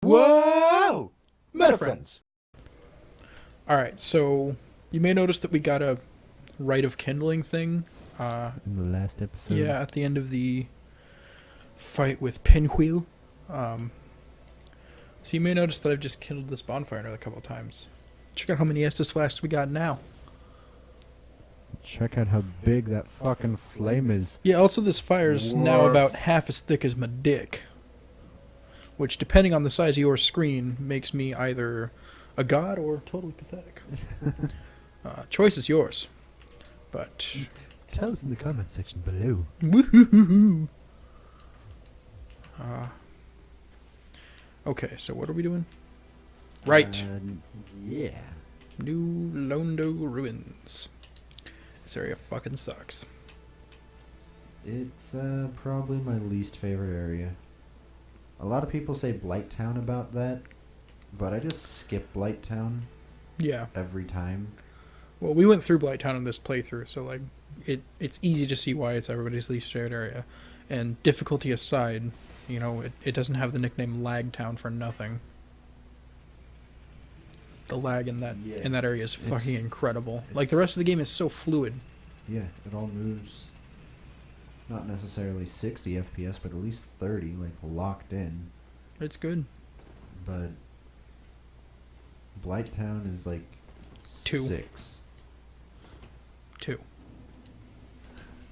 Whoa! Meta friends. Alright, so you may notice that we got a Rite of Kindling thing. In the last episode? Yeah, at the end of the fight with Pinwheel. So you may notice that I've just kindled this bonfire a couple of times. Check out how many Estus flasks we got now. Check out how big that fucking flame is. Yeah, also this fire's now about half as thick as my dick. Which, depending on the size of your screen, makes me either a god or totally pathetic. Choice is yours. But tell us in the comment section below. Woohoo! Okay, so what are we doing? Right. Yeah. New Londo Ruins. This area fucking sucks. It's probably my least favorite area. A lot of people say Blighttown about that, but I just skip Blighttown. Yeah. Every time. Well, we went through Blighttown in this playthrough, so like it's easy to see why it's everybody's least favorite area. And difficulty aside, you know, it doesn't have the nickname Lagtown for nothing. The lag in that area is fucking incredible. Like the rest of the game is so fluid. Yeah, it all moves. Not necessarily 60 FPS, but at least 30, like locked in. It's good. But Blighttown is like 2. 6. 2.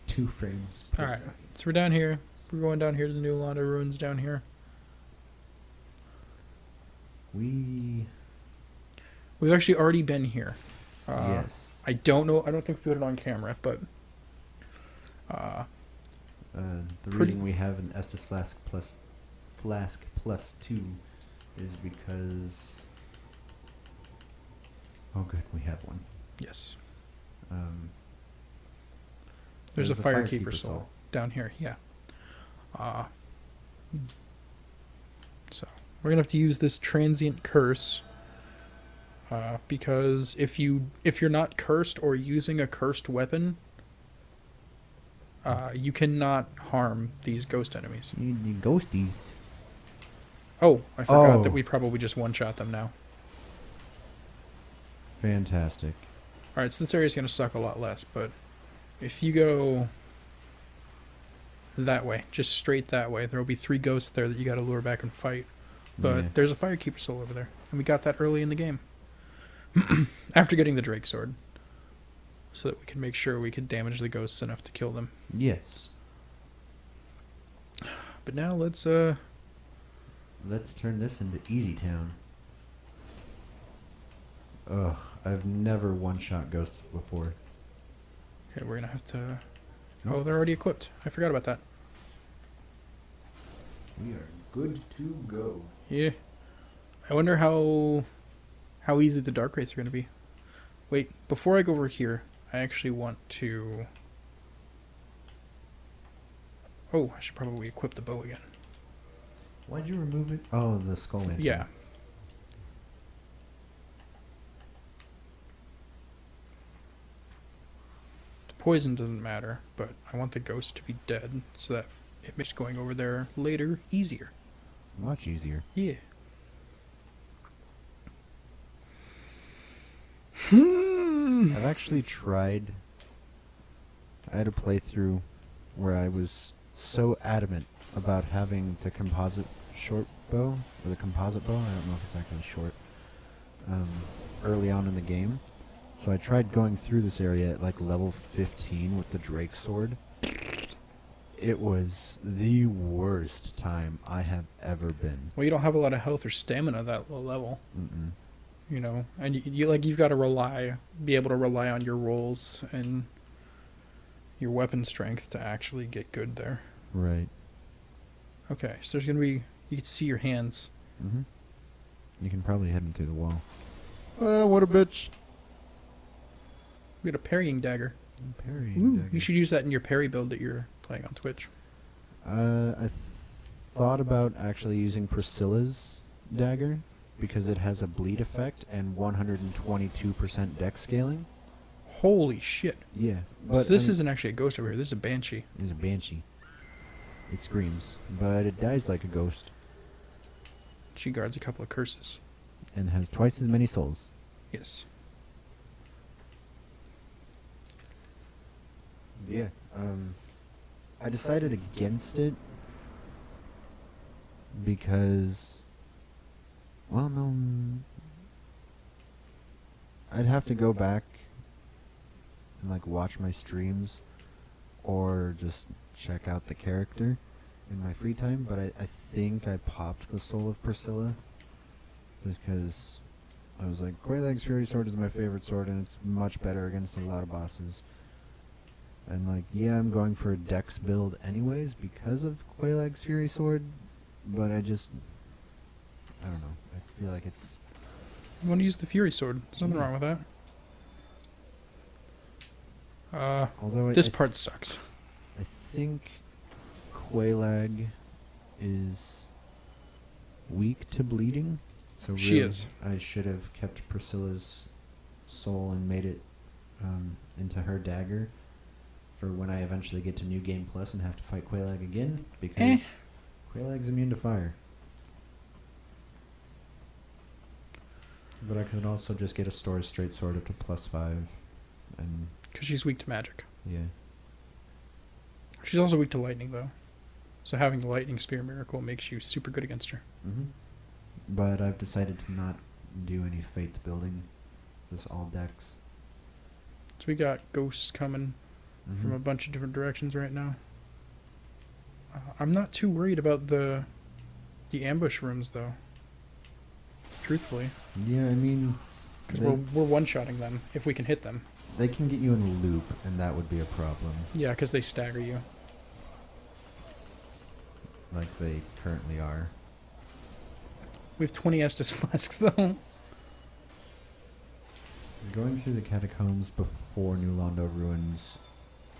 2 frames. Alright, so we're down here. We're going down here to the New Londo Ruins down here. We've actually already been here. yes. I don't know. I don't think we put it on camera, but the reason we have an Estus Flask plus 2 is because... Oh good, we have one. Yes. There's a Firekeeper soul down here, yeah. So we're gonna have to use this transient curse because if you're not cursed or using a cursed weapon, you cannot harm these ghost enemies. You ghosties. Oh, I forgot that we probably just one-shot them now. Fantastic. Alright, so this area's going to suck a lot less, but if you go that way, just straight that way, there will be 3 ghosts there that you got to lure back and fight. But there's a Firekeeper soul over there, and we got that early in the game. After getting the Drake Sword. So that we can make sure we can damage the ghosts enough to kill them. Yes. But now let's turn this into Easy Town. Ugh, I've never one-shot ghosts before. Okay, we're gonna have to... Oh, they're already equipped. I forgot about that. We are good to go. Yeah. I wonder how easy the Dark Wraiths are gonna be. Wait, before I go over here, I actually want to... Oh, I should probably equip the bow again. Why'd you remove it? Oh, the skull lantern. Yeah. The poison doesn't matter, but I want the ghost to be dead so that it makes going over there later easier. Much easier. Yeah. I've actually tried... I had a playthrough where I was so adamant about having the composite short bow, or the composite bow, I don't know if it's actually short, early on in the game. So I tried going through this area at like level 15 with the Drake Sword. It was the worst time I have ever been. Well, you don't have a lot of health or stamina at that low level. Mm-mm. You know, and you've got to be able to rely on your rolls and your weapon strength to actually get good there. Right. Okay, so there's gonna be, you can see your hands. Mm-hmm. You can probably hit him through the wall. What a bitch. We got a parrying dagger. Parrying dagger. You should use that in your parry build that you're playing on Twitch. I thought about actually using Priscilla's dagger because it has a bleed effect and 122% dex scaling. Holy shit. Yeah. But so this isn't actually a ghost over here. This is a banshee. It's a banshee. It screams, but it dies like a ghost. She guards a couple of curses. And has twice as many souls. Yes. Yeah. I decided against it because, well, no, I'd have to go back and like watch my streams or just check out the character in my free time. But I think I popped the Soul of Priscilla just because I was like, Quaylag's Fury Sword is my favorite sword and it's much better against a lot of bosses. And like, yeah, I'm going for a dex build anyways because of Quaylag's Fury Sword, but I don't know. I feel like it's... You want to use the Fury Sword. There's nothing wrong with that. Although This part sucks. I think Quaylag is weak to bleeding. So really, She is. I should have kept Priscilla's soul and made it into her dagger for when I eventually get to New Game Plus and have to fight Quaylag again, because Quaylag's immune to fire. But I could also just get a Store's Straight Sword up to +5, and... Because she's weak to magic. Yeah. She's also weak to lightning, though. So having the Lightning Spear Miracle makes you super good against her. Mm-hmm. But I've decided to not do any faith building, just all decks. So we got ghosts coming from a bunch of different directions right now. I'm not too worried about the ambush rooms, though. Truthfully. Yeah, I mean... Because we're one-shotting them, if we can hit them. They can get you in a loop, and that would be a problem. Yeah, because they stagger you. Like they currently are. We have 20 Estus Flasks, though. Going through the catacombs before New Londo Ruins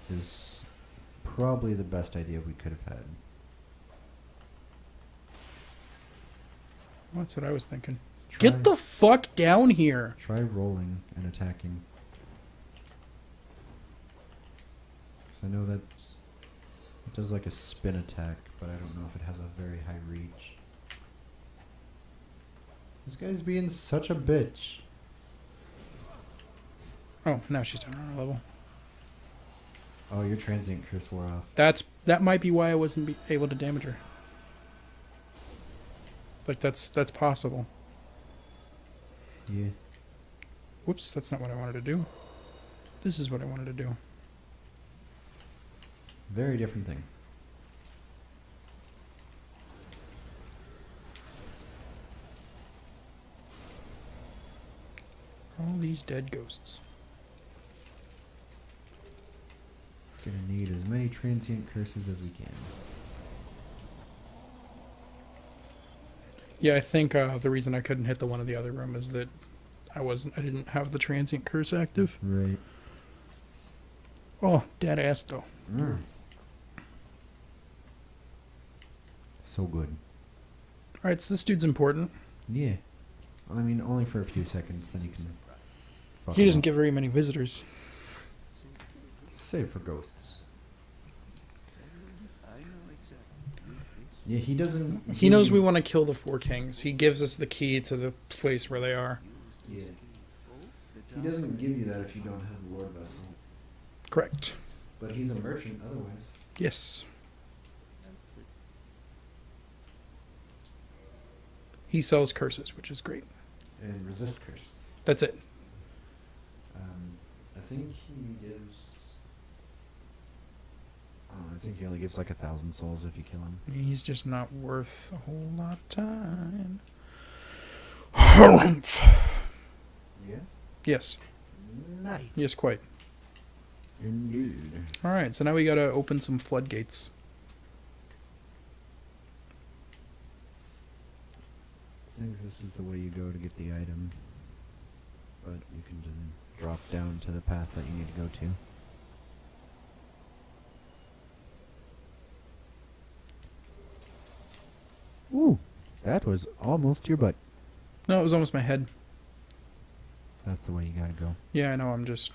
is probably the best idea we could have had. That's what I was thinking. Get the fuck down here! Try rolling and attacking. Because I know it does like a spin attack, but I don't know if it has a very high reach. This guy's being such a bitch. Oh, now she's down on our level. Oh, your transient curse wore off. That might be why I wasn't able to damage her. Like, that's possible. Yeah. Whoops, that's not what I wanted to do. This is what I wanted to do. Very different thing. All these dead ghosts. Gonna need as many transient curses as we can. Yeah, I think the reason I couldn't hit the one in the other room is that I didn't have the transient curse active. Right. Oh, dead ass though. Mm. So good. Alright, so this dude's important. Yeah. I mean, only for a few seconds, then you can... He doesn't get very many visitors. Save for ghosts. Yeah, he doesn't... He knows we want to kill the four kings. He gives us the key to the place where they are. Yeah. He doesn't give you that if you don't have the Lord Vessel. Correct. But he's a merchant otherwise. Yes. He sells curses, which is great. And resist curse. That's it. I think he gives... I think he only gives like 1,000 souls if you kill him. He's just not worth a whole lot of time. Yeah? Yes. Nice. Yes, quite. Indeed. Alright, so now we gotta open some floodgates. I think this is the way you go to get the item. But you can just drop down to the path that you need to go to. Ooh, that was almost your butt. No, it was almost my head. That's the way you gotta go. Yeah, I know, I'm just...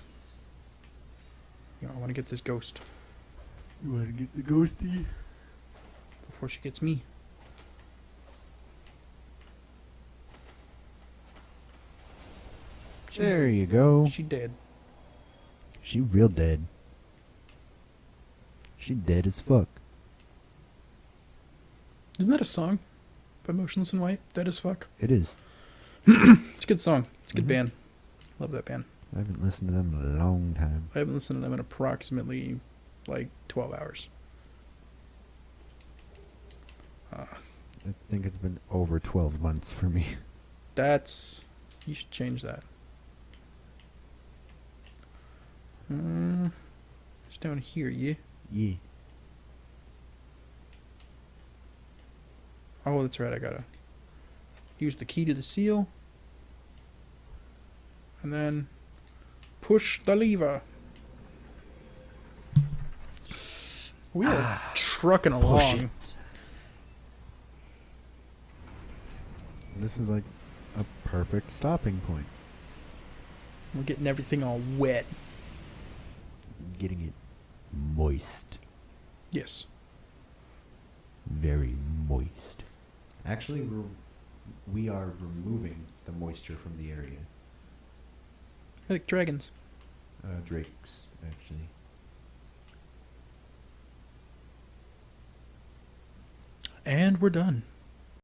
You know, I want to get this ghost You wanna get the ghosty? before she gets me. There you go. She dead. She real dead. She dead as fuck. Isn't that a song by Motionless in White? Dead as fuck. It is. It's a good song. It's a good band. Love that band. I haven't listened to them in a long time. I haven't listened to them in approximately like 12 hours. I think it's been over 12 months for me. You should change that. It's down here, yeah? Yeah. Oh, that's right, I gotta use the key to the seal. And then push the lever. We are trucking along. This is like a perfect stopping point. We're getting everything all wet. Getting it moist. Yes. Very moist. Actually, we are removing the moisture from the area. I like dragons. Drakes, actually. And we're done.